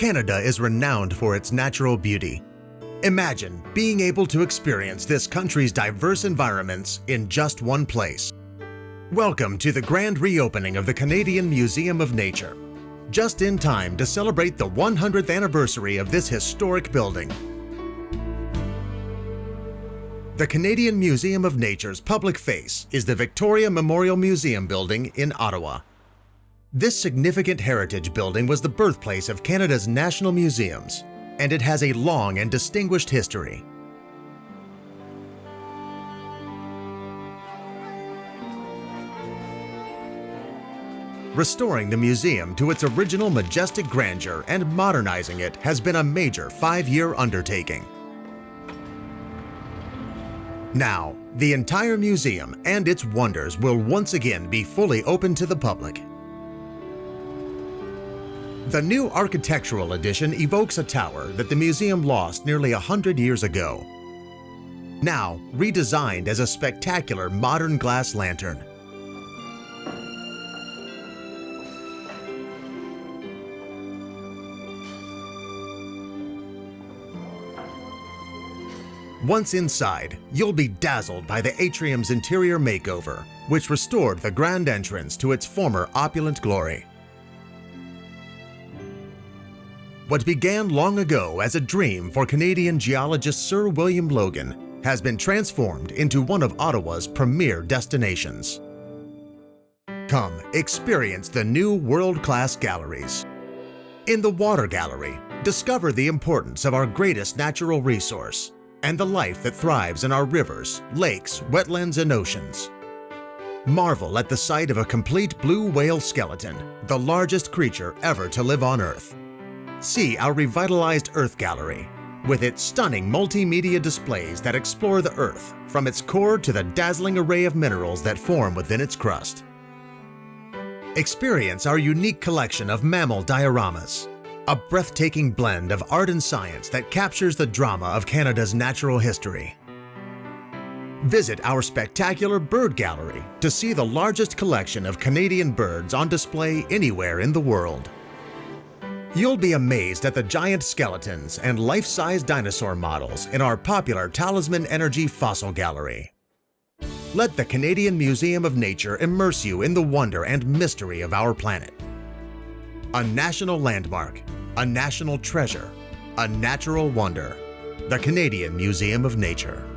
Canada is renowned for its natural beauty. Imagine being able to experience this country's diverse environments in just one place. Welcome to the grand reopening of the Canadian Museum of Nature, just in time to celebrate the 100th anniversary of this historic building. The Canadian Museum of Nature's public face is the Victoria Memorial Museum building in Ottawa. This significant heritage building was the birthplace of Canada's national museums, and it has a long and distinguished history. Restoring the museum to its original majestic grandeur and modernizing it has been a major 5-year undertaking. Now, the entire museum and its wonders will once again be fully open to the public. The new architectural addition evokes a tower that the museum lost nearly 100 years ago. Now, redesigned as a spectacular modern glass lantern. Once inside, you'll be dazzled by the atrium's interior makeover, which restored the grand entrance to its former opulent glory. What began long ago as a dream for Canadian geologist Sir William Logan has been transformed into one of Ottawa's premier destinations. Come, experience the new world-class galleries. In the Water Gallery, discover the importance of our greatest natural resource and the life that thrives in our rivers, lakes, wetlands, and oceans. Marvel at the sight of a complete blue whale skeleton, the largest creature ever to live on Earth. See our revitalized Earth Gallery, with its stunning multimedia displays that explore the Earth from its core to the dazzling array of minerals that form within its crust. Experience our unique collection of mammal dioramas, a breathtaking blend of art and science that captures the drama of Canada's natural history. Visit our spectacular bird gallery to see the largest collection of Canadian birds on display anywhere in the world. You'll be amazed at the giant skeletons and life-size dinosaur models in our popular Talisman Energy Fossil Gallery. Let the Canadian Museum of Nature immerse you in the wonder and mystery of our planet. A national landmark, a national treasure, a natural wonder. The Canadian Museum of Nature.